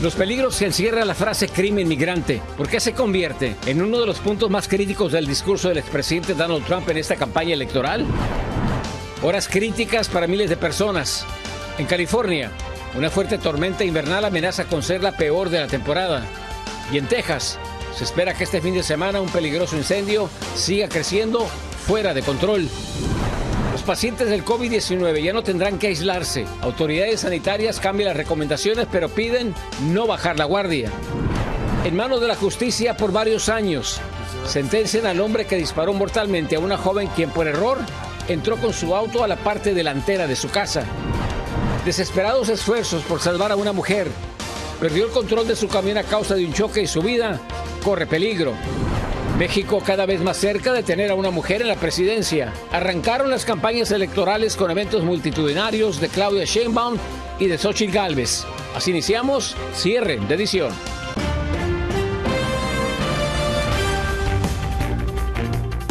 Los peligros que encierra la frase crimen migrante. ¿Por qué se convierte en uno de los puntos más críticos del discurso del expresidente Donald Trump en esta campaña electoral? Horas críticas para miles de personas. En California, una fuerte tormenta invernal amenaza con ser la peor de la temporada. Y en Texas, se espera que este fin de semana un peligroso incendio siga creciendo fuera de control. Los pacientes del COVID-19 ya no tendrán que aislarse. Autoridades sanitarias cambian las recomendaciones, pero piden no bajar la guardia. En manos de la justicia por varios años, sentencian al hombre que disparó mortalmente a una joven quien por error entró con su auto a la parte delantera de su casa. Desesperados esfuerzos por salvar a una mujer. Perdió el control de su camión a causa de un choque y su vida corre peligro. México cada vez más cerca de tener a una mujer en la presidencia. Arrancaron las campañas electorales con eventos multitudinarios de Claudia Sheinbaum y de Xóchitl Gálvez. Así iniciamos cierre de edición.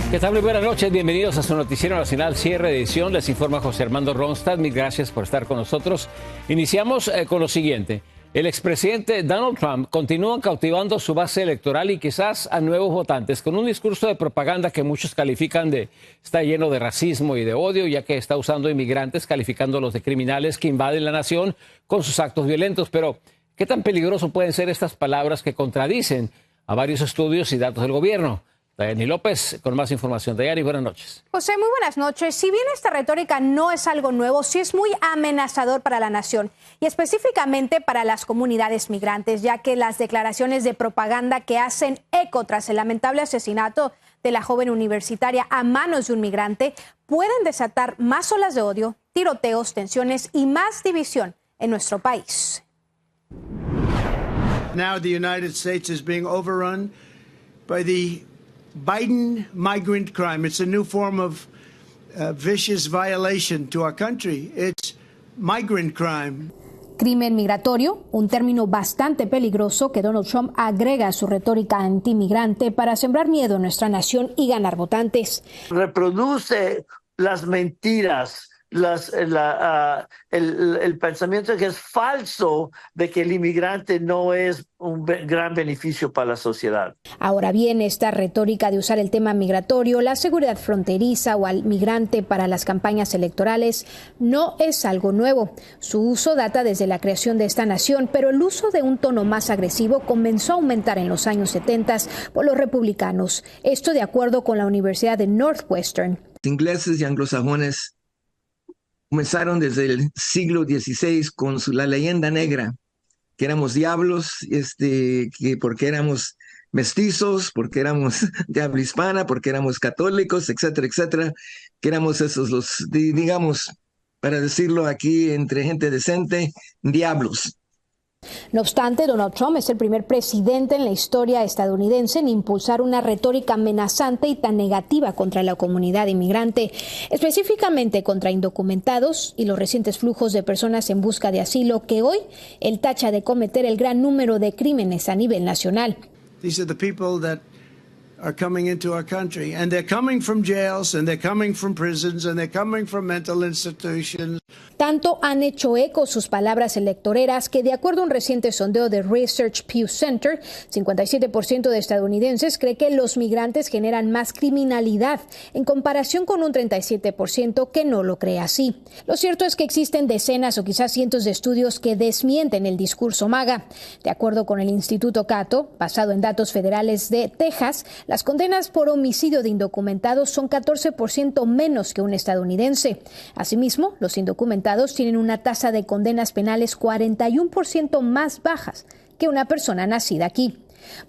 ¿Qué tal? Muy buenas noches, bienvenidos a su noticiero nacional cierre de edición. Les informa José Armando Ronstadt. Mil gracias por estar con nosotros. Iniciamos con lo siguiente. El expresidente Donald Trump continúa cautivando su base electoral y quizás a nuevos votantes con un discurso de propaganda que muchos califican de está lleno de racismo y de odio, ya que está usando inmigrantes, calificándolos de criminales que invaden la nación con sus actos violentos. Pero, ¿qué tan peligroso pueden ser estas palabras que contradicen a varios estudios y datos del gobierno? Dayani López con más información. Dayani, buenas noches. José, muy buenas noches. Si bien esta retórica no es algo nuevo, sí es muy amenazador para la nación y específicamente para las comunidades migrantes, ya que las declaraciones de propaganda que hacen eco tras el lamentable asesinato de la joven universitaria a manos de un migrante pueden desatar más olas de odio, tiroteos, tensiones y más división en nuestro país. Now the United States is being overrun by the Biden migrant crime. It's a new form of vicious violation to our country. It's migrant crime. Crimen migratorio, un término bastante peligroso que Donald Trump agrega a su retórica antimigrante para sembrar miedo en nuestra nación y ganar votantes. Reproduce las mentiras, el pensamiento que es falso de que el inmigrante no es un gran beneficio para la sociedad. Ahora bien, esta retórica de usar el tema migratorio, la seguridad fronteriza o al migrante para las campañas electorales no es algo nuevo. Su uso data desde la creación de esta nación, pero el uso de un tono más agresivo comenzó a aumentar en los años 70 por los republicanos. Esto de acuerdo con la Universidad de Northwestern. Ingleses y anglosajones comenzaron desde el siglo XVI con la leyenda negra, que éramos diablos, que porque éramos mestizos, porque éramos de habla hispana, porque éramos católicos, etcétera, etcétera, que éramos esos los, digamos, para decirlo aquí entre gente decente, diablos. No obstante, Donald Trump es el primer presidente en la historia estadounidense en impulsar una retórica amenazante y tan negativa contra la comunidad inmigrante, específicamente contra indocumentados y los recientes flujos de personas en busca de asilo que hoy él tacha de cometer el gran número de crímenes a nivel nacional. These are the people that are coming into our country, and they're coming from jails, and they're coming from prisons, and they're coming from mental institutions. Tanto han hecho eco sus palabras electoreras que, de acuerdo a un reciente sondeo de Research Pew Center, 57% de estadounidenses cree que los migrantes generan más criminalidad, en comparación con un 37% que no lo cree así. Lo cierto es que existen decenas o quizás cientos de estudios que desmienten el discurso MAGA. De acuerdo con el Instituto Cato, basado en datos federales de Texas, las condenas por homicidio de indocumentados son 14% menos que un estadounidense. Asimismo, los indocumentados tienen una tasa de condenas penales 41% más bajas que una persona nacida aquí.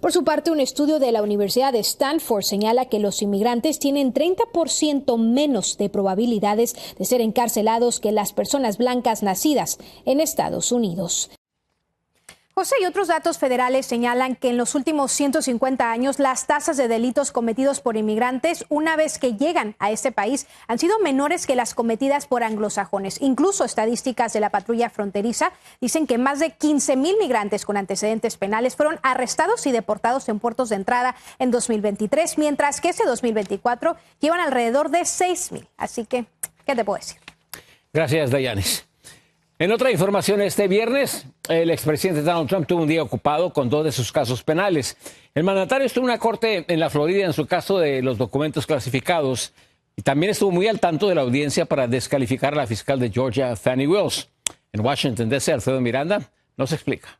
Por su parte, un estudio de la Universidad de Stanford señala que los inmigrantes tienen 30% menos de probabilidades de ser encarcelados que las personas blancas nacidas en Estados Unidos. José, y otros datos federales señalan que en los últimos 150 años las tasas de delitos cometidos por inmigrantes una vez que llegan a este país han sido menores que las cometidas por anglosajones. Incluso estadísticas de la patrulla fronteriza dicen que más de 15,000 migrantes con antecedentes penales fueron arrestados y deportados en puertos de entrada en 2023, mientras que ese 2024 llevan alrededor de 6,000. Así que, ¿qué te puedo decir? Gracias, Dayanis. En otra información, este viernes, el expresidente Donald Trump tuvo un día ocupado con 2 de sus casos penales. El mandatario estuvo en una corte en la Florida en su caso de los documentos clasificados y también estuvo muy al tanto de la audiencia para descalificar a la fiscal de Georgia, Fani Willis. En Washington, D.C., Alfredo Miranda nos explica.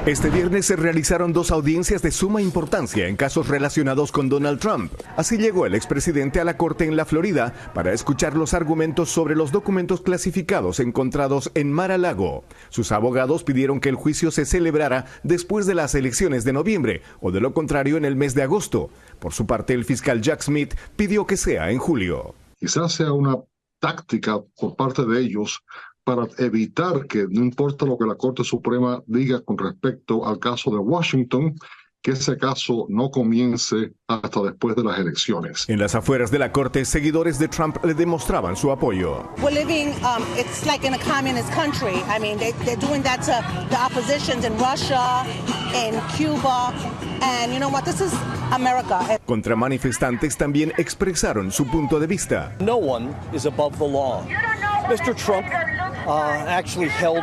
Este viernes se realizaron 2 audiencias de suma importancia en casos relacionados con Donald Trump. Así llegó el expresidente a la corte en la Florida para escuchar los argumentos sobre los documentos clasificados encontrados en Mar-a-Lago. Sus abogados pidieron que el juicio se celebrara después de las elecciones de noviembre o de lo contrario en el mes de agosto. Por su parte, el fiscal Jack Smith pidió que sea en julio. Quizás sea una táctica por parte de ellos para evitar que, no importa lo que la Corte Suprema diga con respecto al caso de Washington, que ese caso no comience hasta después de las elecciones. En las afueras de la corte, seguidores de Trump le demostraban su apoyo. We're living, it's like in a communist country. I mean, they're doing that to the oppositions in Russia, in Cuba, and you know what? This is America. Contra manifestantes también expresaron su punto de vista. No one is above the law. Mr. Trump actually held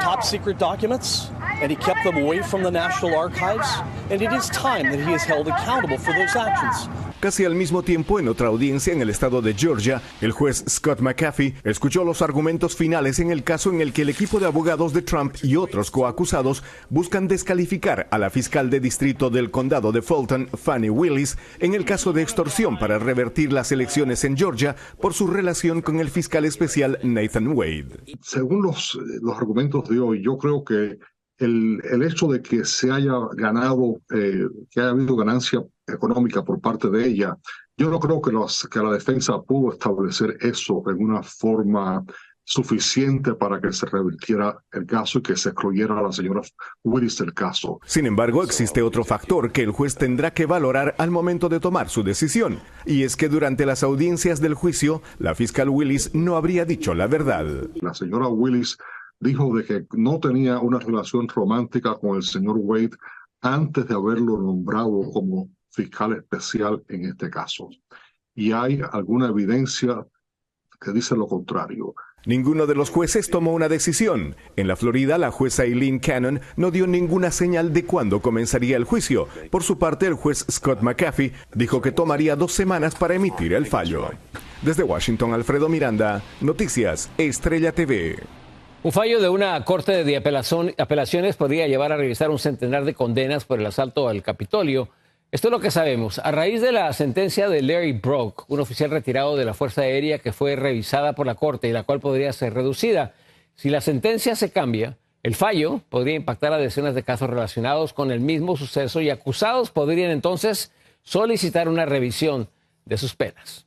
top secret documents, and he kept them away from the National Archives, and it is time that he is held accountable for those actions. Casi al mismo tiempo, en otra audiencia en el estado de Georgia, el juez Scott McAfee escuchó los argumentos finales en el caso en el que el equipo de abogados de Trump y otros coacusados buscan descalificar a la fiscal de distrito del condado de Fulton, Fani Willis, en el caso de extorsión para revertir las elecciones en Georgia por su relación con el fiscal especial Nathan Wade. Según los argumentos de hoy, yo creo que el hecho de que se haya ganado, que haya habido ganancia económica por parte de ella, yo no creo que la defensa pudo establecer eso en una forma suficiente para que se revirtiera el caso y que se excluyera a la señora Willis del caso. Sin embargo, existe otro factor que el juez tendrá que valorar al momento de tomar su decisión, y es que durante las audiencias del juicio, la fiscal Willis no habría dicho la verdad. La señora Willis dijo de que no tenía una relación romántica con el señor Wade antes de haberlo nombrado como fiscal especial en este caso. Y hay alguna evidencia que dice lo contrario. Ninguno de los jueces tomó una decisión. En la Florida, la jueza Eileen Cannon no dio ninguna señal de cuándo comenzaría el juicio. Por su parte, el juez Scott McAfee dijo que tomaría 2 semanas para emitir el fallo. Desde Washington, Alfredo Miranda, Noticias Estrella TV. Un fallo de una corte de apelaciones podría llevar a revisar un centenar de condenas por el asalto al Capitolio. Esto es lo que sabemos. A raíz de la sentencia de Larry Brock, un oficial retirado de la Fuerza Aérea que fue revisada por la Corte y la cual podría ser reducida. Si la sentencia se cambia, el fallo podría impactar a decenas de casos relacionados con el mismo suceso y acusados podrían entonces solicitar una revisión de sus penas.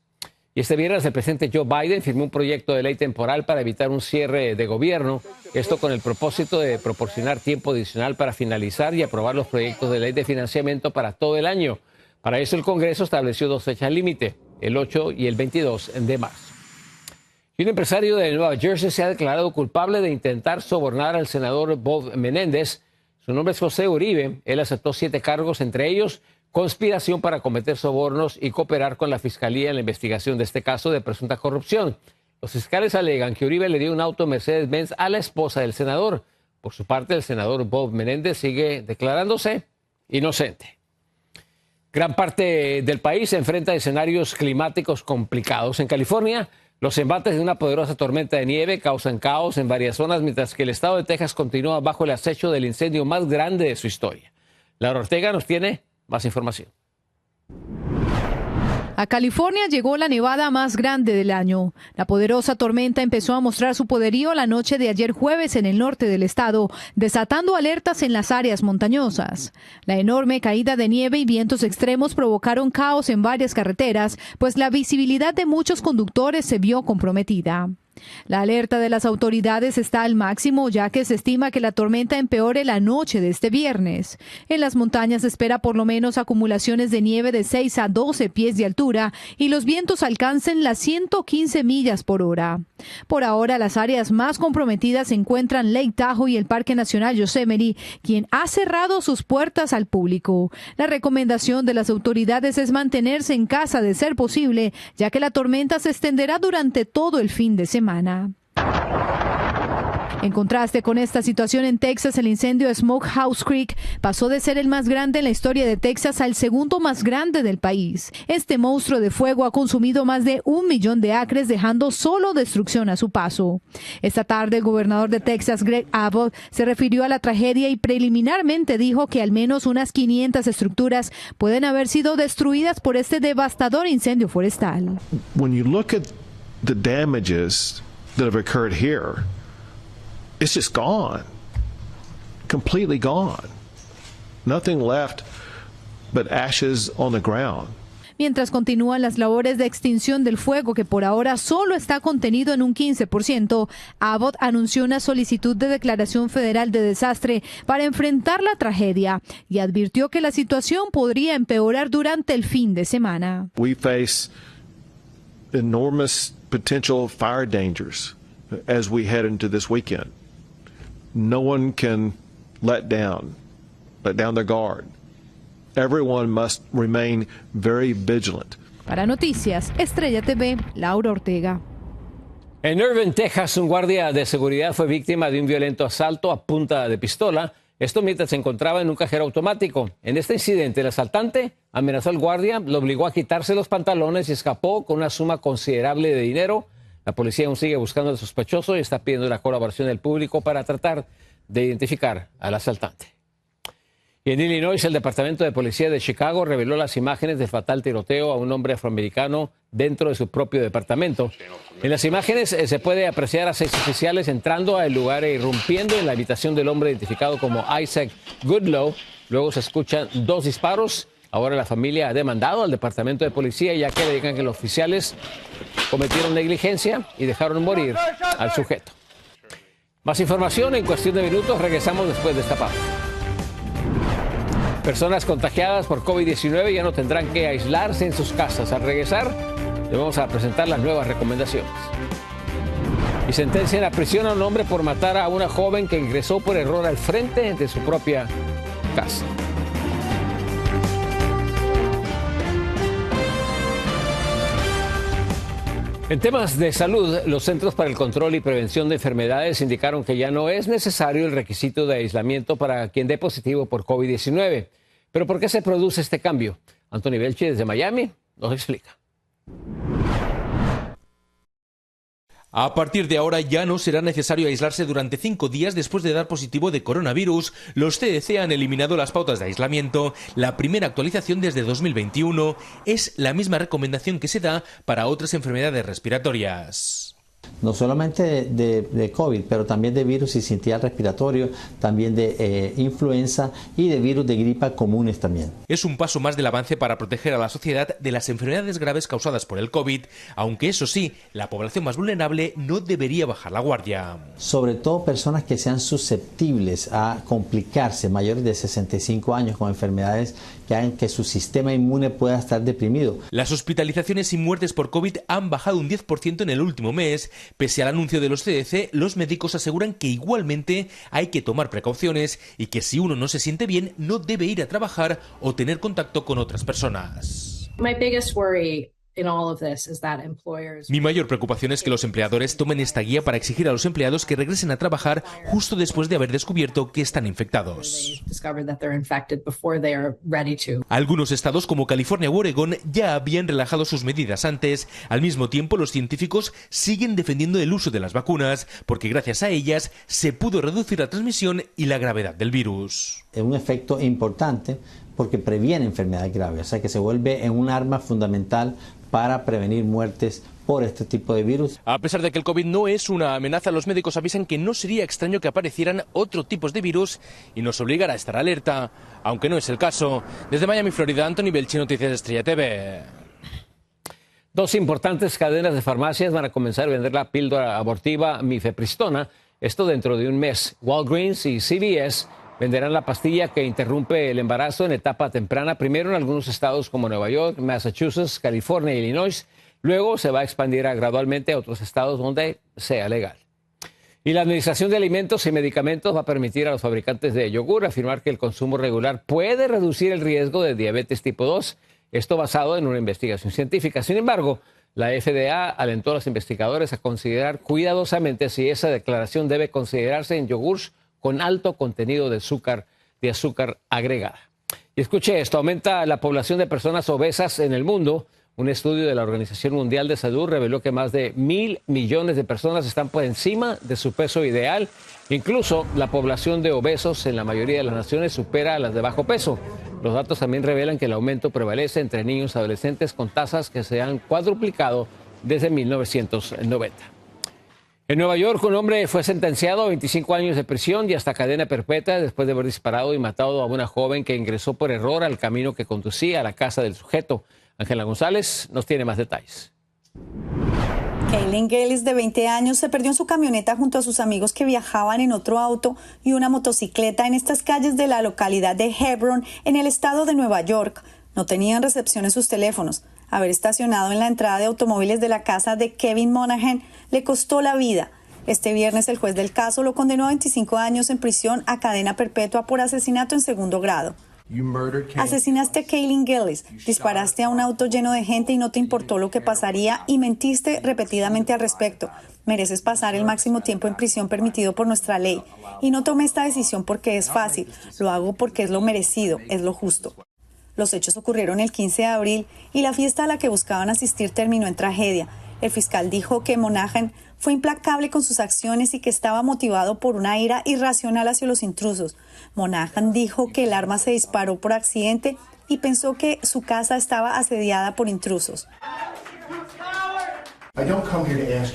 Y este viernes el presidente Joe Biden firmó un proyecto de ley temporal para evitar un cierre de gobierno, esto con el propósito de proporcionar tiempo adicional para finalizar y aprobar los proyectos de ley de financiamiento para todo el año. Para eso el Congreso estableció 2 fechas límite, el 8 y el 22 de marzo. Y un empresario de Nueva Jersey se ha declarado culpable de intentar sobornar al senador Bob Menéndez. Su nombre es José Uribe. Él aceptó 7 cargos, entre ellos conspiración para cometer sobornos y cooperar con la Fiscalía en la investigación de este caso de presunta corrupción. Los fiscales alegan que Uribe le dio un auto Mercedes-Benz a la esposa del senador. Por su parte, el senador Bob Menéndez sigue declarándose inocente. Gran parte del país se enfrenta a escenarios climáticos complicados. En California, los embates de una poderosa tormenta de nieve causan caos en varias zonas, mientras que el estado de Texas continúa bajo el acecho del incendio más grande de su historia. Laura Ortega nos tiene más información. A California llegó la nevada más grande del año. La poderosa tormenta empezó a mostrar su poderío la noche de ayer jueves en el norte del estado, desatando alertas en las áreas montañosas. La enorme caída de nieve y vientos extremos provocaron caos en varias carreteras, pues la visibilidad de muchos conductores se vio comprometida. La alerta de las autoridades está al máximo, ya que se estima que la tormenta empeore la noche de este viernes. En las montañas se espera por lo menos acumulaciones de nieve de 6 a 12 pies de altura y los vientos alcancen las 115 millas por hora. Por ahora, las áreas más comprometidas se encuentran Lake Tahoe y el Parque Nacional Yosemite, quien ha cerrado sus puertas al público. La recomendación de las autoridades es mantenerse en casa de ser posible, ya que la tormenta se extenderá durante todo el fin de semana. En contraste con esta situación en Texas, el incendio de Smokehouse Creek pasó de ser el más grande en la historia de Texas al segundo más grande del país. Este monstruo de fuego ha consumido más de 1 millón de acres, dejando solo destrucción a su paso. Esta tarde, el gobernador de Texas, Greg Abbott, se refirió a la tragedia y preliminarmente dijo que al menos unas 500 estructuras pueden haber sido destruidas por este devastador incendio forestal. When you look at the damages that have occurred here, it's just gone, completely gone. Nothing left but ashes on the ground. Mientras continúan las labores de extinción del fuego, que por ahora solo está contenido en un 15%, Abbott anunció una solicitud de declaración federal de desastre para enfrentar la tragedia y advirtió que la situación podría empeorar durante el fin de semana. We face enormous potential fire dangers as we head into this weekend. No one can let down their guard. Everyone must remain very vigilant. Para Noticias Estrella TV, Laura Ortega. En Irving, Texas, un guardia de seguridad fue víctima de un violento asalto a punta de pistola. Esto mientras se encontraba en un cajero automático. En este incidente, el asaltante amenazó al guardia, lo obligó a quitarse los pantalones y escapó con una suma considerable de dinero. La policía aún sigue buscando al sospechoso y está pidiendo la colaboración del público para tratar de identificar al asaltante. Y en Illinois, el Departamento de Policía de Chicago reveló las imágenes del fatal tiroteo a un hombre afroamericano dentro de su propio departamento. En las imágenes se puede apreciar a 6 oficiales entrando al lugar e irrumpiendo en la habitación del hombre identificado como Isaac Goodlow. Luego se escuchan 2 disparos. Ahora la familia ha demandado al Departamento de Policía ya que le digan que los oficiales cometieron negligencia y dejaron morir al sujeto. Más información en cuestión de minutos. Regresamos después de esta pausa. Personas contagiadas por COVID-19 ya no tendrán que aislarse en sus casas. Al regresar, le vamos a presentar las nuevas recomendaciones. Y sentencian a prisión a un hombre por matar a una joven que ingresó por error al frente de su propia casa. En temas de salud, los Centros para el Control y Prevención de Enfermedades indicaron que ya no es necesario el requisito de aislamiento para quien dé positivo por COVID-19. ¿Pero por qué se produce este cambio? Anthony Belchi, desde Miami, nos explica. A partir de ahora ya no será necesario aislarse durante 5 días después de dar positivo de coronavirus. Los CDC han eliminado las pautas de aislamiento. La primera actualización desde 2021 es la misma recomendación que se da para otras enfermedades respiratorias. No solamente de COVID, pero también de virus sincitial respiratorio, también de influenza y de virus de gripa comunes también. Es un paso más del avance para proteger a la sociedad de las enfermedades graves causadas por el COVID, aunque eso sí, la población más vulnerable no debería bajar la guardia. Sobre todo personas que sean susceptibles a complicarse, mayores de 65 años con enfermedades que hagan que su sistema inmune pueda estar deprimido. Las hospitalizaciones y muertes por COVID han bajado un 10% en el último mes. Pese al anuncio de los CDC, los médicos aseguran que igualmente hay que tomar precauciones y que si uno no se siente bien, no debe ir a trabajar o tener contacto con otras personas. Mi mayor preocupación es que los empleadores tomen esta guía para exigir a los empleados que regresen a trabajar justo después de haber descubierto que están infectados. Algunos estados como California u Oregón ya habían relajado sus medidas antes. Al mismo tiempo, los científicos siguen defendiendo el uso de las vacunas porque gracias a ellas se pudo reducir la transmisión y la gravedad del virus. Es un efecto importante porque previene enfermedades graves, o sea que se vuelve en un arma fundamental para prevenir muertes por este tipo de virus. A pesar de que el COVID no es una amenaza, los médicos avisan que no sería extraño que aparecieran otros tipos de virus y nos obligara a estar alerta, aunque no es el caso. Desde Miami, Florida, Anthony Belchi, Noticias de Estrella TV. 2 importantes cadenas de farmacias van a comenzar a vender la píldora abortiva mifepristona, esto dentro de un mes. Walgreens y CVS venderán la pastilla que interrumpe el embarazo en etapa temprana, primero en algunos estados como Nueva York, Massachusetts, California y Illinois. Luego se va a expandir gradualmente a otros estados donde sea legal. Y la Administración de Alimentos y Medicamentos va a permitir a los fabricantes de yogur afirmar que el consumo regular puede reducir el riesgo de diabetes tipo 2. Esto basado en una investigación científica. Sin embargo, La FDA alentó a los investigadores a considerar cuidadosamente si esa declaración debe considerarse en yogurts con alto contenido de azúcar agregada. Y escuche esto, aumenta la población de personas obesas en el mundo. Un estudio de la Organización Mundial de Salud reveló que más de 1.000 millones de personas están por encima de su peso ideal. Incluso la población de obesos en la mayoría de las naciones supera a las de bajo peso. Los datos también revelan que el aumento prevalece entre niños y adolescentes con tasas que se han cuadruplicado desde 1990. En Nueva York, un hombre fue sentenciado a 25 años de prisión y hasta cadena perpetua después de haber disparado y matado a una joven que ingresó por error al camino que conducía a la casa del sujeto. Ángela González nos tiene más detalles. Kaylin Gillis, de 20 años, se perdió en su camioneta junto a sus amigos que viajaban en otro auto y una motocicleta en estas calles de la localidad de Hebron, en el estado de Nueva York. No tenían recepción en sus teléfonos. Haber estacionado en la entrada de automóviles de la casa de Kevin Monaghan le costó la vida. Este viernes el juez del caso lo condenó a 25 años en prisión a cadena perpetua por asesinato en segundo grado. Asesinaste a Kaylin Gillis, disparaste a un auto lleno de gente y no te importó lo que pasaría y mentiste repetidamente al respecto. Mereces pasar el máximo tiempo en prisión permitido por nuestra ley. Y no tomé esta decisión porque es fácil, lo hago porque es lo merecido, es lo justo. Los hechos ocurrieron el 15 de abril y la fiesta a la que buscaban asistir terminó en tragedia. El fiscal dijo que Monaghan fue implacable con sus acciones y que estaba motivado por una ira irracional hacia los intrusos. Monaghan dijo que el arma se disparó por accidente y pensó que su casa estaba asediada por intrusos.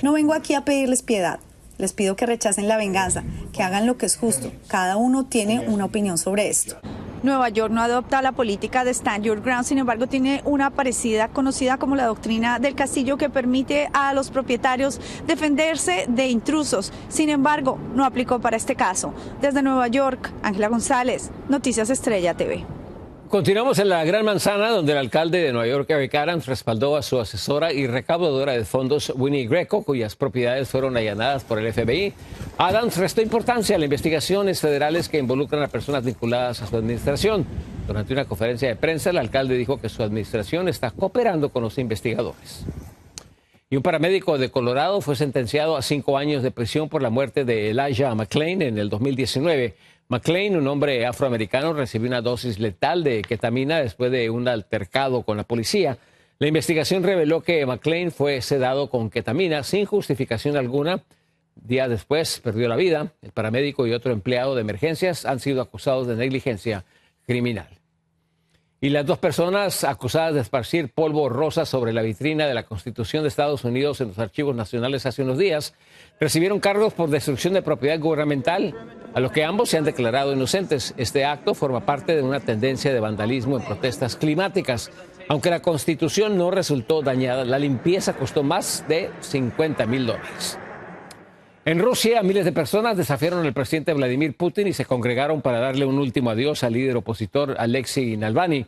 No vengo aquí a pedirles piedad. Les pido que rechacen la venganza, que hagan lo que es justo. Cada uno tiene una opinión sobre esto. Nueva York no adopta la política de Stand Your Ground, sin embargo tiene una parecida conocida como la doctrina del castillo que permite a los propietarios defenderse de intrusos. Sin embargo, no aplicó para este caso. Desde Nueva York, Ángela González, Noticias Estrella TV. Continuamos en la Gran Manzana, donde el alcalde de Nueva York, Eric Adams, respaldó a su asesora y recaudadora de fondos, Winnie Greco, cuyas propiedades fueron allanadas por el FBI. Adams restó importancia a las investigaciones federales que involucran a personas vinculadas a su administración. Durante una conferencia de prensa, el alcalde dijo que su administración está cooperando con los investigadores. Y un paramédico de Colorado fue sentenciado a 5 años de prisión por la muerte de Elijah McClain en el 2019. McClain, un hombre afroamericano, recibió una dosis letal de ketamina después de un altercado con la policía. La investigación reveló que McClain fue sedado con ketamina sin justificación alguna. Días después perdió la vida. El paramédico y otro empleado de emergencias han sido acusados de negligencia criminal. Y las 2 personas acusadas de esparcir polvo rosa sobre la vitrina de la Constitución de Estados Unidos en los archivos nacionales hace unos días recibieron cargos por destrucción de propiedad gubernamental, a lo que ambos se han declarado inocentes. Este acto forma parte de una tendencia de vandalismo en protestas climáticas. Aunque la Constitución no resultó dañada, la limpieza costó más de $50,000. En Rusia, miles de personas desafiaron al presidente Vladimir Putin y se congregaron para darle un último adiós al líder opositor Alexei Navalny.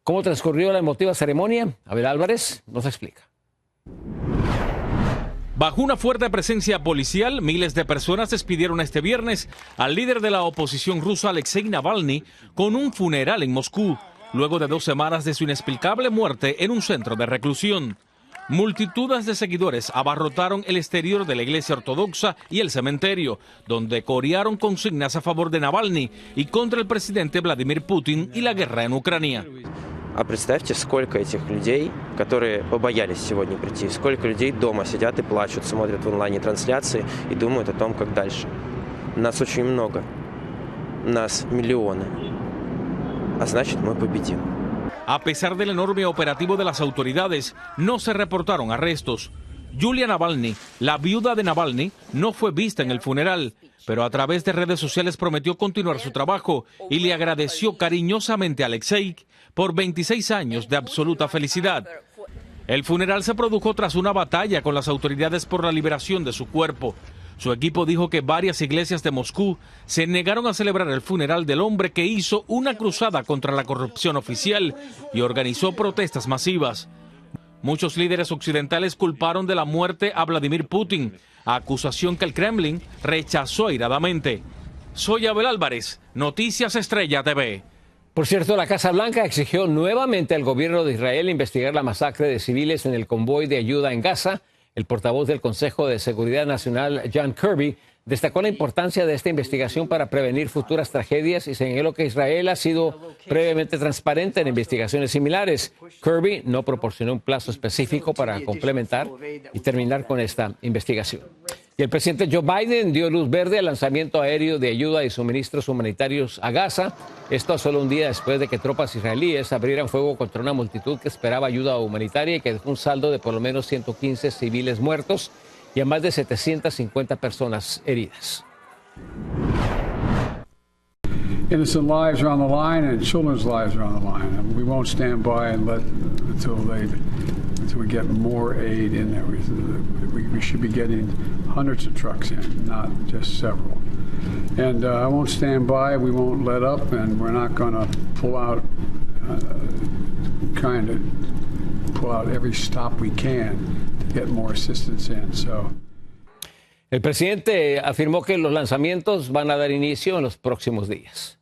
¿Cómo transcurrió la emotiva ceremonia? Abel Álvarez nos explica. Bajo una fuerte presencia policial, miles de personas despidieron este viernes al líder de la oposición rusa Alexei Navalny con un funeral en Moscú, luego de 2 semanas de su inexplicable muerte en un centro de reclusión. Multitudes de seguidores abarrotaron el exterior de la iglesia ortodoxa y el cementerio, donde corearon consignas a favor de Navalny y contra el presidente Vladimir Putin y la guerra en Ucrania. А представьте, сколько этих людей, которые побоялись сегодня прийти, сколько людей дома сидят и плачут, смотрят в онлайн-трансляции и думают о том, как дальше. Нас очень много, нас миллионы, а значит, мы победим. A pesar del enorme operativo de las autoridades, no se reportaron arrestos. Yulia Navalny, la viuda de Navalny, no fue vista en el funeral, pero a través de redes sociales prometió continuar su trabajo y le agradeció cariñosamente a Alexei por 26 años de absoluta felicidad. El funeral se produjo tras una batalla con las autoridades por la liberación de su cuerpo. Su equipo dijo que varias iglesias de Moscú se negaron a celebrar el funeral del hombre que hizo una cruzada contra la corrupción oficial y organizó protestas masivas. Muchos líderes occidentales culparon de la muerte a Vladimir Putin, acusación que el Kremlin rechazó airadamente. Soy Abel Álvarez, Noticias Estrella TV. Por cierto, la Casa Blanca exigió nuevamente al gobierno de Israel investigar la masacre de civiles en el convoy de ayuda en Gaza. El portavoz del Consejo de Seguridad Nacional, John Kirby, destacó la importancia de esta investigación para prevenir futuras tragedias y señaló que Israel ha sido previamente transparente en investigaciones similares. Kirby no proporcionó un plazo específico para complementar y terminar con esta investigación. Y el presidente Joe Biden dio luz verde al lanzamiento aéreo de ayuda y suministros humanitarios a Gaza. Esto a solo un día después de que tropas israelíes abrieran fuego contra una multitud que esperaba ayuda humanitaria y que dejó un saldo de por lo menos 115 civiles muertos y a más de 750 personas heridas. Innocent lives are on the line and children's lives are on the line. And we won't stand by and let until we get more aid in there. We should be getting hundreds of trucks in, not just several. And I won't stand by. We won't let up, and we're not going to pull out, pull out every stop we can to get more assistance in. So. El presidente afirmó que los lanzamientos van a dar inicio en los próximos días.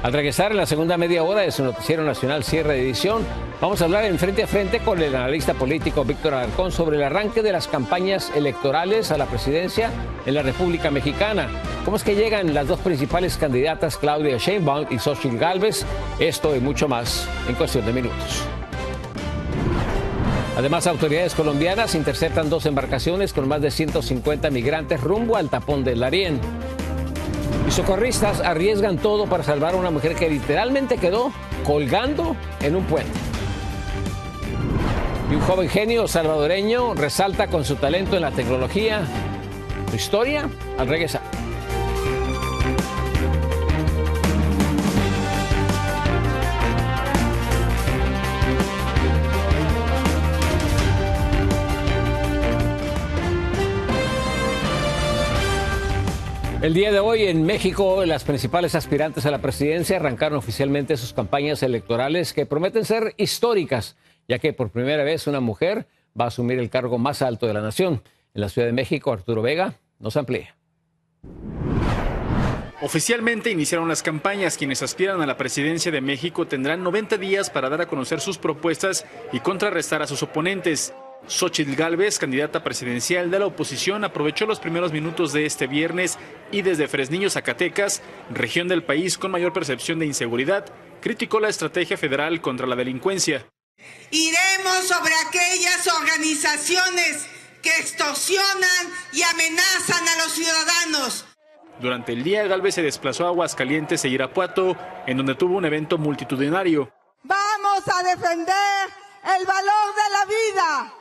Al regresar en la segunda media hora de su noticiero nacional cierre de edición, vamos a hablar en frente a frente con el analista político Víctor Alarcón sobre el arranque de las campañas electorales a la presidencia en la República Mexicana. ¿Cómo es que llegan las dos principales candidatas, Claudia Sheinbaum y Xochitl Gálvez? Esto y mucho más en cuestión de minutos. Además, autoridades colombianas interceptan 2 embarcaciones con más de 150 migrantes rumbo al tapón del Darién. Y socorristas arriesgan todo para salvar a una mujer que literalmente quedó colgando en un puente. Y un joven genio salvadoreño resalta con su talento en la tecnología. Su historia al regresar. El día de hoy en México, las principales aspirantes a la presidencia arrancaron oficialmente sus campañas electorales que prometen ser históricas, ya que por primera vez una mujer va a asumir el cargo más alto de la nación. En la Ciudad de México, Arturo Vega nos amplía. Oficialmente iniciaron las campañas. Quienes aspiran a la presidencia de México tendrán 90 días para dar a conocer sus propuestas y contrarrestar a sus oponentes. Xochitl Gálvez, candidata presidencial de la oposición, aprovechó los primeros minutos de este viernes y desde Fresnillo, Zacatecas, región del país con mayor percepción de inseguridad, criticó la estrategia federal contra la delincuencia. Iremos sobre aquellas organizaciones que extorsionan y amenazan a los ciudadanos. Durante el día, Gálvez se desplazó a Aguascalientes e Irapuato, en donde tuvo un evento multitudinario. Vamos a defender el valor de la vida,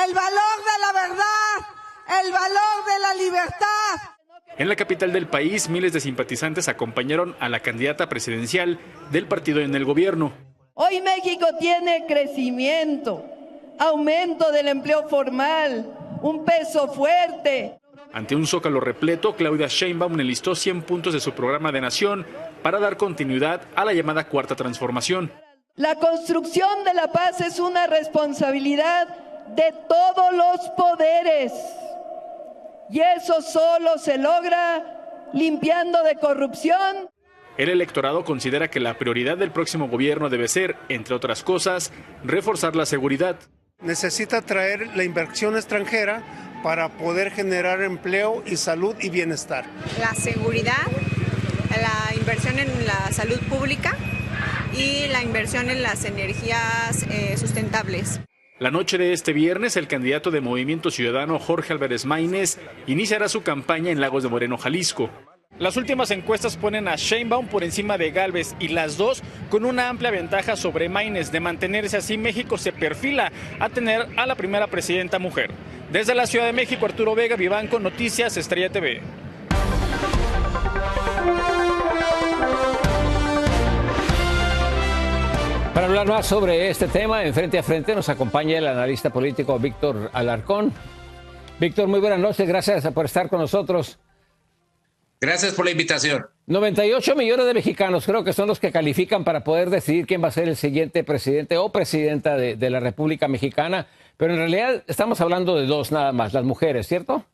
el valor de la verdad, el valor de la libertad. En la capital del país, miles de simpatizantes acompañaron a la candidata presidencial del partido en el gobierno. Hoy México tiene crecimiento, aumento del empleo formal, un peso fuerte. Ante un zócalo repleto, Claudia Sheinbaum enlistó 100 puntos de su programa de nación para dar continuidad a la llamada Cuarta Transformación. La construcción de la paz es una responsabilidad de todos los poderes y eso solo se logra limpiando de corrupción. El electorado considera que la prioridad del próximo gobierno debe ser, entre otras cosas, reforzar la seguridad. Necesita traer la inversión extranjera para poder generar empleo y salud y bienestar. La seguridad, la inversión en la salud pública y la inversión en las energías sustentables. La noche de este viernes, el candidato de Movimiento Ciudadano, Jorge Álvarez Maínez, iniciará su campaña en Lagos de Moreno, Jalisco. Las últimas encuestas ponen a Sheinbaum por encima de Gálvez y las dos con una amplia ventaja sobre Maínez. De mantenerse así, México se perfila a tener a la primera presidenta mujer. Desde la Ciudad de México, Arturo Vega, Vivanco, Noticias Estrella TV. Para hablar más sobre este tema, en Frente a Frente nos acompaña el analista político Víctor Alarcón. Víctor, muy buenas noches, gracias por estar con nosotros. Gracias por la invitación. 98 millones de mexicanos creo que son los que califican para poder decidir quién va a ser el siguiente presidente o presidenta de la República Mexicana, pero en realidad estamos hablando de dos nada más, las mujeres, ¿cierto?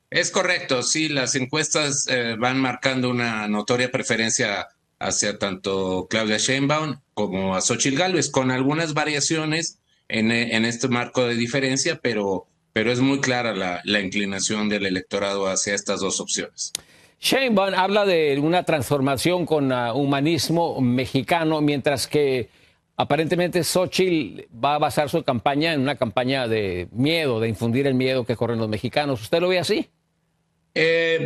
Es correcto, sí, las encuestas van marcando una notoria preferencia hacia tanto Claudia Sheinbaum como a Xóchitl Gálvez, con algunas variaciones en este marco de diferencia, pero es muy clara la inclinación del electorado hacia estas dos opciones. Sheinbaum habla de una transformación con humanismo mexicano, mientras que aparentemente Xóchitl va a basar su campaña en una campaña de miedo, de infundir el miedo que corren los mexicanos. ¿Usted lo ve así?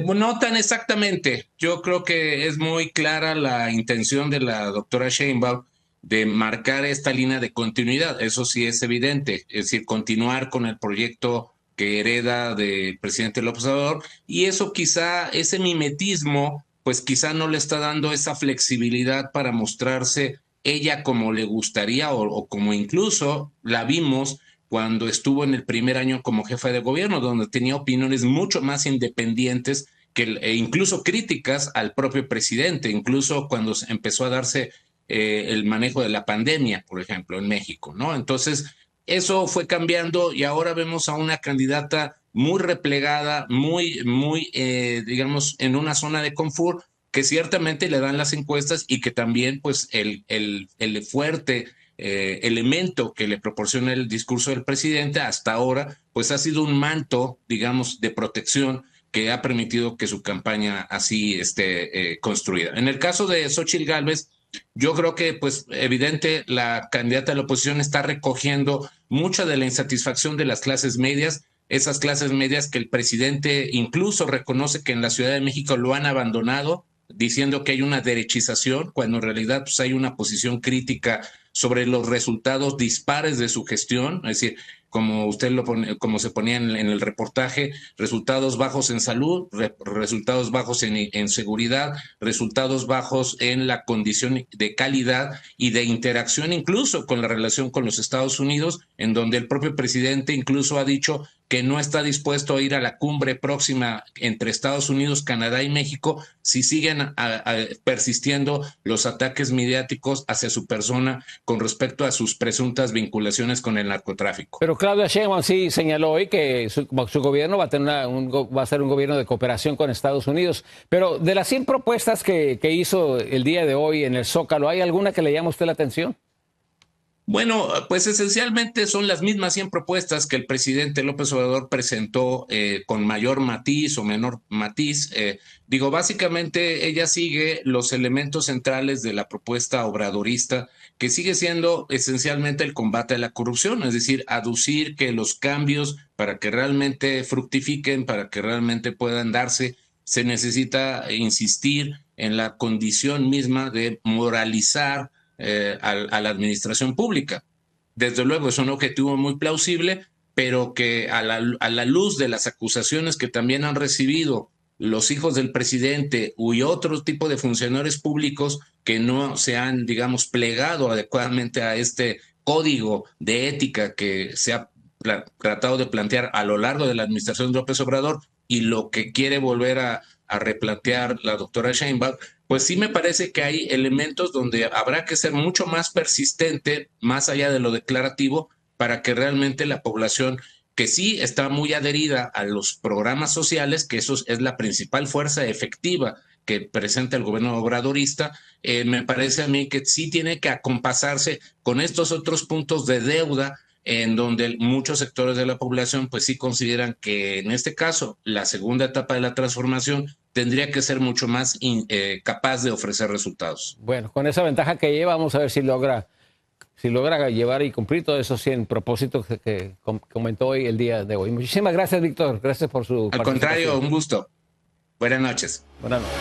No tan exactamente. Yo creo que es muy clara la intención de la doctora Sheinbaum de marcar esta línea de continuidad. Eso sí es evidente, es decir, continuar con el proyecto que hereda del presidente López Obrador, y eso quizá, ese mimetismo, pues quizá no le está dando esa flexibilidad para mostrarse ella como le gustaría o como incluso la vimos cuando estuvo en el primer año como jefa de gobierno, donde tenía opiniones mucho más independientes e incluso críticas al propio presidente, incluso cuando empezó a darse el manejo de la pandemia, por ejemplo, en México, ¿no? Entonces, eso fue cambiando y ahora vemos a una candidata muy replegada, muy, digamos, en una zona de confort, que ciertamente le dan las encuestas y que también, pues, el fuerte elemento que le proporciona el discurso del presidente hasta ahora, pues ha sido un manto, digamos, de protección que ha permitido que su campaña así esté construida. En el caso de Xóchitl Gálvez, yo creo que, pues, evidente, la candidata de la oposición está recogiendo mucha de la insatisfacción de las clases medias, esas clases medias que el presidente incluso reconoce que en la Ciudad de México lo han abandonado, diciendo que hay una derechización, cuando en realidad pues, hay una posición crítica sobre los resultados dispares de su gestión, es decir, como usted lo pone, como se ponía en el reportaje, resultados bajos en salud, resultados bajos en seguridad, resultados bajos en la condición de calidad y de interacción incluso con la relación con los Estados Unidos, en donde el propio presidente incluso ha dicho que no está dispuesto a ir a la cumbre próxima entre Estados Unidos, Canadá y México si siguen persistiendo los ataques mediáticos hacia su persona con respecto a sus presuntas vinculaciones con el narcotráfico. Pero Claudia Sheinbaum sí señaló hoy que su gobierno va a ser un gobierno de cooperación con Estados Unidos. Pero de las 100 propuestas que hizo el día de hoy en el Zócalo, ¿hay alguna que le llama a usted la atención? Bueno, pues esencialmente son las mismas 100 propuestas que el presidente López Obrador presentó con mayor matiz o menor matiz. Básicamente ella sigue los elementos centrales de la propuesta obradorista, que sigue siendo esencialmente el combate a la corrupción, es decir, aducir que los cambios para que realmente fructifiquen, para que realmente puedan darse, se necesita insistir en la condición misma de moralizar a la administración pública. Desde luego es un objetivo muy plausible, pero que a la luz de las acusaciones que también han recibido los hijos del presidente y otro tipo de funcionarios públicos que no se han, digamos, plegado adecuadamente a este código de ética que se ha tratado de plantear a lo largo de la administración de López Obrador y lo que quiere volver a replantear la doctora Sheinbaum, pues sí me parece que hay elementos donde habrá que ser mucho más persistente, más allá de lo declarativo, para que realmente la población que sí está muy adherida a los programas sociales, que eso es la principal fuerza efectiva que presenta el gobierno obradorista, me parece a mí que sí tiene que acompasarse con estos otros puntos de deuda en donde muchos sectores de la población pues sí consideran que en este caso la segunda etapa de la transformación tendría que ser mucho más capaz de ofrecer resultados. Bueno, con esa ventaja que lleva, vamos a ver si logra llevar y cumplir todos esos 100 propósitos que comentó hoy el día de hoy. Muchísimas gracias, Víctor. Gracias por su participación. Al contrario, un gusto. Buenas noches. Buenas noches.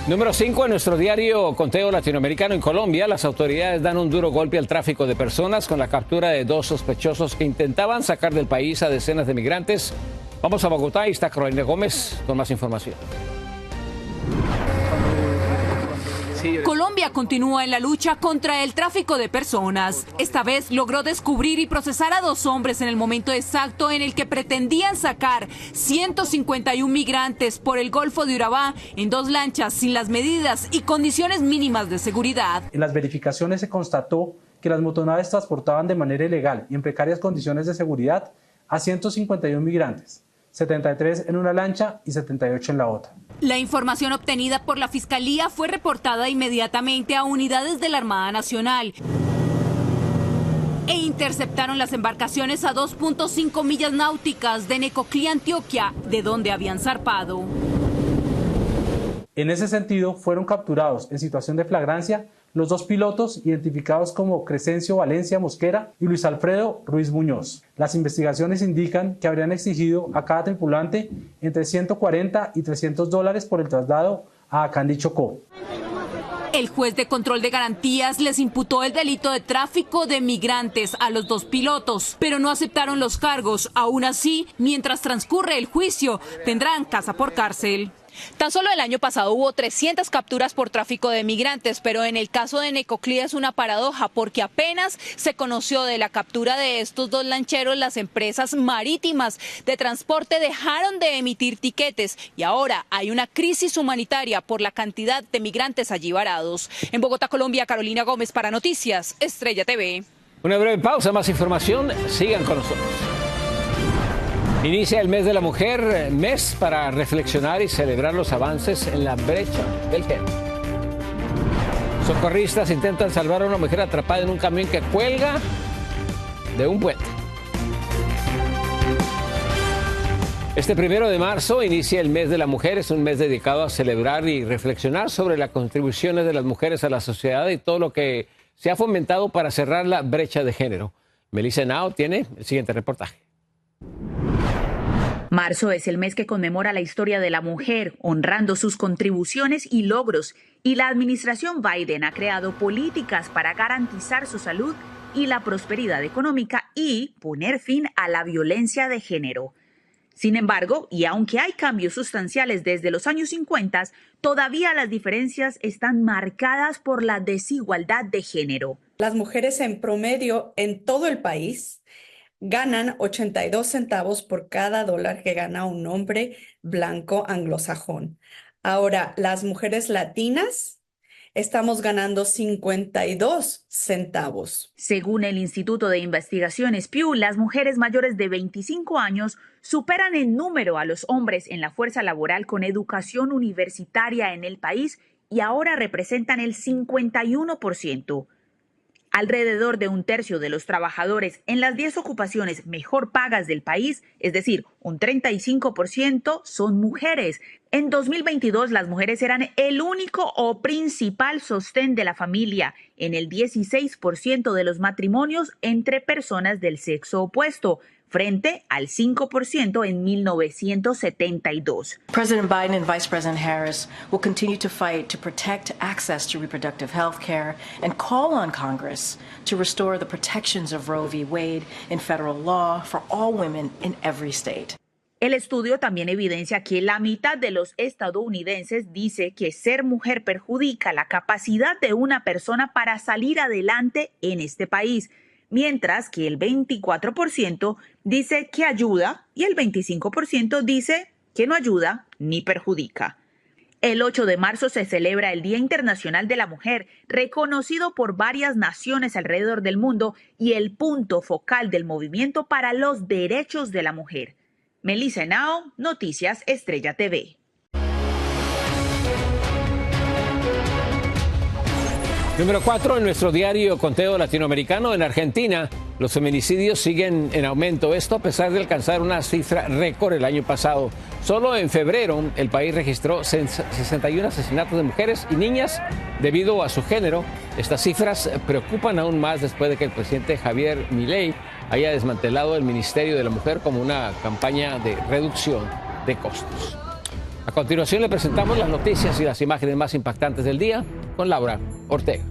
Número 5 en nuestro diario Conteo Latinoamericano. En Colombia, las autoridades dan un duro golpe al tráfico de personas con la captura de 2 sospechosos que intentaban sacar del país a decenas de migrantes. Vamos a Bogotá y está Carolina Gómez con más información. Colombia continúa en la lucha contra el tráfico de personas. Esta vez logró descubrir y procesar a 2 hombres en el momento exacto en el que pretendían sacar 151 migrantes por el Golfo de Urabá en 2 lanchas sin las medidas y condiciones mínimas de seguridad. En las verificaciones se constató que las motonaves transportaban de manera ilegal y en precarias condiciones de seguridad a 151 migrantes, 73 en una lancha y 78 en la otra. La información obtenida por la Fiscalía fue reportada inmediatamente a unidades de la Armada Nacional e interceptaron las embarcaciones a 2.5 millas náuticas de Necoclí, Antioquia, de donde habían zarpado. En ese sentido, fueron capturados en situación de flagrancia los 2 pilotos identificados como Crescencio Valencia Mosquera y Luis Alfredo Ruiz Muñoz. Las investigaciones indican que habrían exigido a cada tripulante entre $140 y $300 por el traslado a Acandí, Chocó. El juez de control de garantías les imputó el delito de tráfico de migrantes a los 2 pilotos, pero no aceptaron los cargos. Aún así, mientras transcurre el juicio, tendrán casa por cárcel. Tan solo el año pasado hubo 300 capturas por tráfico de migrantes, pero en el caso de Necoclí es una paradoja porque apenas se conoció de la captura de estos 2 lancheros, las empresas marítimas de transporte dejaron de emitir tiquetes y ahora hay una crisis humanitaria por la cantidad de migrantes allí varados. En Bogotá, Colombia, Carolina Gómez para Noticias Estrella TV. Una breve pausa, más información, sigan con nosotros. Inicia el mes de la mujer, mes para reflexionar y celebrar los avances en la brecha del género. Socorristas intentan salvar a una mujer atrapada en un camión que cuelga de un puente. Este 1 de marzo inicia el mes de la mujer, es un mes dedicado a celebrar y reflexionar sobre las contribuciones de las mujeres a la sociedad y todo lo que se ha fomentado para cerrar la brecha de género. Melissa Henao tiene el siguiente reportaje. Marzo es el mes que conmemora la historia de la mujer, honrando sus contribuciones y logros, y la administración Biden ha creado políticas para garantizar su salud y la prosperidad económica y poner fin a la violencia de género. Sin embargo, y aunque hay cambios sustanciales desde los años 50, todavía las diferencias están marcadas por la desigualdad de género. Las mujeres en promedio en todo el país ganan 82 centavos por cada dólar que gana un hombre blanco anglosajón. Ahora, las mujeres latinas estamos ganando 52 centavos. Según el Instituto de Investigaciones Pew, las mujeres mayores de 25 años superan en número a los hombres en la fuerza laboral con educación universitaria en el país y ahora representan el 51%. Alrededor de 1/3 de los trabajadores en las 10 ocupaciones mejor pagas del país, es decir, un 35%, son mujeres. En 2022, las mujeres eran el único o principal sostén de la familia en el 16% de los matrimonios entre personas del sexo opuesto, frente al 5% en 1972. President Biden and Vice President Harris will continue to fight to protect access to reproductive health care and call on Congress to restore the protections of Roe v. Wade in federal law for all women in every state. El estudio también evidencia que la mitad de los estadounidenses dice que ser mujer perjudica la capacidad de una persona para salir adelante en este país, mientras que el 24% dice que ayuda y el 25% dice que no ayuda ni perjudica. El 8 de marzo se celebra el Día Internacional de la Mujer, reconocido por varias naciones alrededor del mundo y el punto focal del movimiento para los derechos de la mujer. Melissa Henao, Noticias Estrella TV. Número 4 en nuestro diario conteo latinoamericano. En Argentina, los feminicidios siguen en aumento. Esto a pesar de alcanzar una cifra récord el año pasado. Solo en febrero, el país registró 61 asesinatos de mujeres y niñas debido a su género. Estas cifras preocupan aún más después de que el presidente Javier Milei haya desmantelado el Ministerio de la Mujer como una campaña de reducción de costos. A continuación le presentamos las noticias y las imágenes más impactantes del día con Laura Ortega.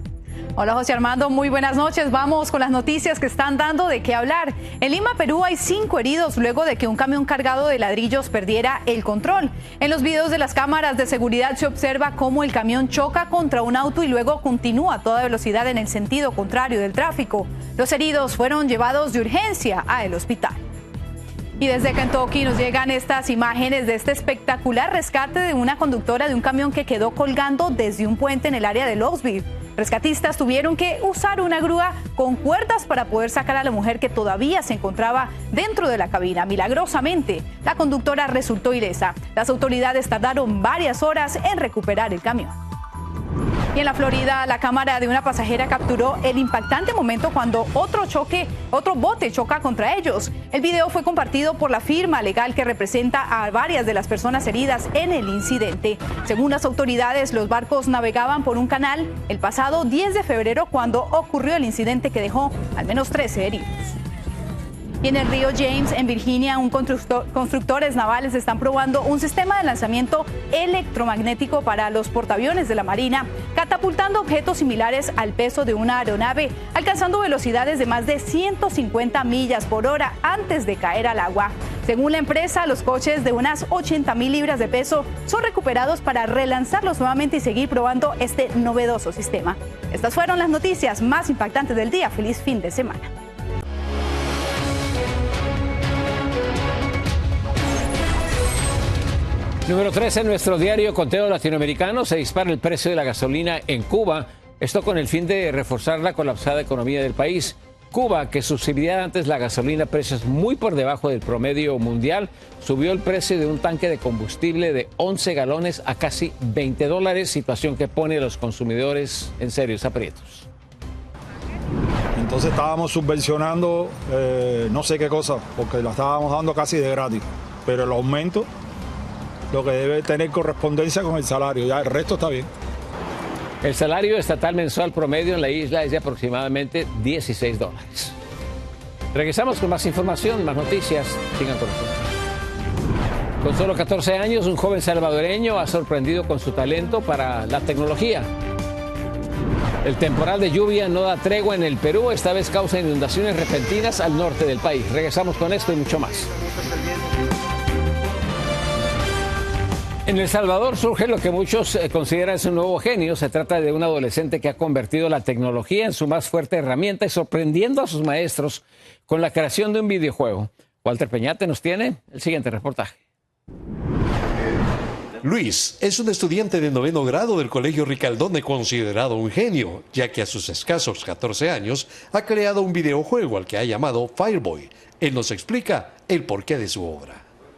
Hola José Armando, muy buenas noches. Vamos con las noticias que están dando de qué hablar. En Lima, Perú, hay 5 heridos luego de que un camión cargado de ladrillos perdiera el control. En los videos de las cámaras de seguridad se observa cómo el camión choca contra un auto y luego continúa a toda velocidad en el sentido contrario del tráfico. Los heridos fueron llevados de urgencia al hospital. Y desde Kentucky nos llegan estas imágenes de este espectacular rescate de una conductora de un camión que quedó colgando desde un puente en el área de Louisville. Rescatistas tuvieron que usar una grúa con cuerdas para poder sacar a la mujer que todavía se encontraba dentro de la cabina. Milagrosamente, la conductora resultó ilesa. Las autoridades tardaron varias horas en recuperar el camión. Y en la Florida, la cámara de una pasajera capturó el impactante momento cuando otro bote choca contra ellos. El video fue compartido por la firma legal que representa a varias de las personas heridas en el incidente. Según las autoridades, los barcos navegaban por un canal el pasado 10 de febrero cuando ocurrió el incidente que dejó al menos 13 heridos. Y en el río James, en Virginia, constructores navales están probando un sistema de lanzamiento electromagnético para los portaaviones de la Marina, catapultando objetos similares al peso de una aeronave, alcanzando velocidades de más de 150 millas por hora antes de caer al agua. Según la empresa, los coches de unas 80,000 libras de peso son recuperados para relanzarlos nuevamente y seguir probando este novedoso sistema. Estas fueron las noticias más impactantes del día. Feliz fin de semana. Número 3 en nuestro diario Conteo Latinoamericano. Se dispara el precio de la gasolina en Cuba. Esto con el fin de reforzar la colapsada economía del país. Cuba, que subsidiaba antes la gasolina a precios muy por debajo del promedio mundial, subió el precio de un tanque de combustible de 11 galones a casi $20, situación que pone a los consumidores en serios aprietos. Entonces estábamos subvencionando no sé qué cosa, porque la estábamos dando casi de gratis, pero el aumento lo que debe tener correspondencia con el salario, ya el resto está bien. El salario estatal mensual promedio en la isla es de aproximadamente $16. Regresamos con más información, más noticias. Sigan con nosotros. Con solo 14 años, un joven salvadoreño ha sorprendido con su talento para la tecnología. El temporal de lluvia no da tregua en el Perú, esta vez causa inundaciones repentinas al norte del país. Regresamos con esto y mucho más. En El Salvador surge lo que muchos consideran un nuevo genio. Se trata de un adolescente que ha convertido la tecnología en su más fuerte herramienta y sorprendiendo a sus maestros con la creación de un videojuego. Walter Peñate nos tiene el siguiente reportaje. Luis es un estudiante de 9º grado del Colegio Ricaldone, considerado un genio, ya que a sus escasos 14 años ha creado un videojuego al que ha llamado Fireboy. Él nos explica el porqué de su obra.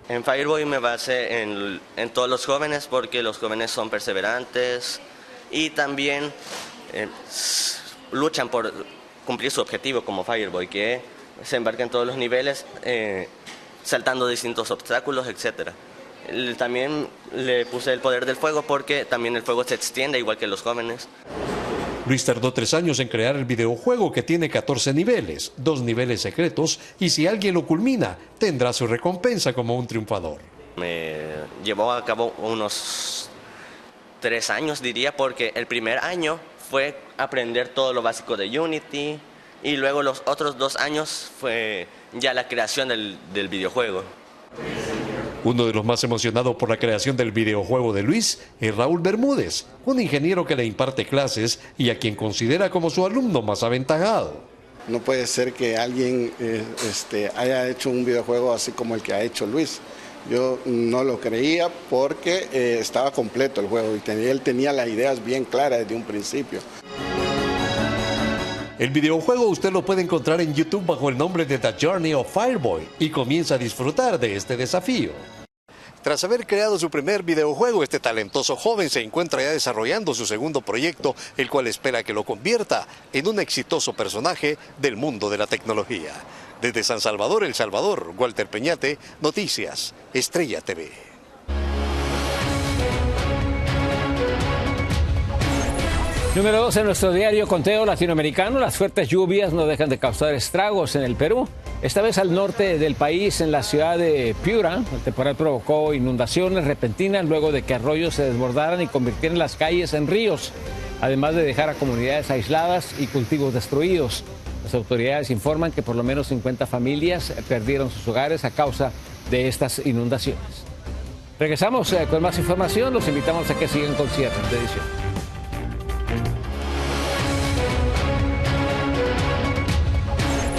En Fireboy me basé en todos los jóvenes, porque los jóvenes son perseverantes y también luchan por cumplir su objetivo como Fireboy, que se embarca en todos los niveles, saltando distintos obstáculos, etc. También le puse el poder del fuego porque también el fuego se extiende igual que los jóvenes. Luis tardó 3 años en crear el videojuego, que tiene 14 niveles, 2 niveles secretos, y si alguien lo culmina, tendrá su recompensa como un triunfador. Me llevó a cabo unos 3 años, diría, porque el primer año fue aprender todo lo básico de Unity, y luego los otros 2 años fue ya la creación del videojuego. Uno de los más emocionados por la creación del videojuego de Luis es Raúl Bermúdez, un ingeniero que le imparte clases y a quien considera como su alumno más aventajado. No puede ser que alguien haya hecho un videojuego así como el que ha hecho Luis. Yo no lo creía porque estaba completo el juego y él tenía las ideas bien claras desde un principio. El videojuego usted lo puede encontrar en YouTube bajo el nombre de The Journey of Fireboy y comienza a disfrutar de este desafío. Tras haber creado su primer videojuego, este talentoso joven se encuentra ya desarrollando su segundo proyecto, el cual espera que lo convierta en un exitoso personaje del mundo de la tecnología. Desde San Salvador, El Salvador, Walter Peñate, Noticias, Estrella TV. Número 2 en nuestro diario Conteo Latinoamericano. Las fuertes lluvias no dejan de causar estragos en el Perú. Esta vez al norte del país, en la ciudad de Piura. El temporal provocó inundaciones repentinas luego de que arroyos se desbordaran y convirtieran las calles en ríos, además de dejar a comunidades aisladas y cultivos destruidos. Las autoridades informan que por lo menos 50 familias perdieron sus hogares a causa de estas inundaciones. Regresamos con más información. Los invitamos a que sigan con cierre de edición.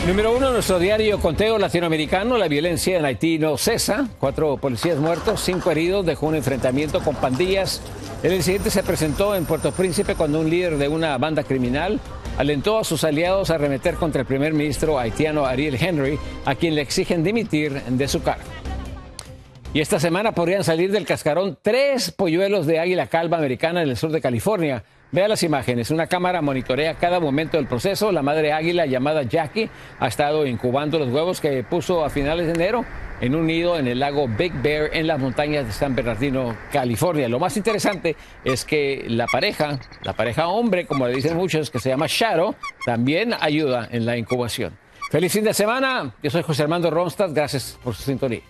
Número 1, nuestro diario conteo latinoamericano. La violencia en Haití no cesa. 4 policías muertos, 5 heridos. Dejó un enfrentamiento con pandillas. El incidente se presentó en Puerto Príncipe cuando un líder de una banda criminal alentó a sus aliados a arremeter contra el primer ministro haitiano Ariel Henry, a quien le exigen dimitir de su cargo. Y esta semana podrían salir del cascarón 3 polluelos de águila calva americana en el sur de California. Vea las imágenes. Una cámara monitorea cada momento del proceso. La madre águila, llamada Jackie, ha estado incubando los huevos que puso a finales de enero en un nido en el lago Big Bear en las montañas de San Bernardino, California. Lo más interesante es que la pareja hombre, como le dicen muchos, que se llama Shadow, también ayuda en la incubación. Feliz fin de semana. Yo soy José Armando Ronstadt. Gracias por su sintonía.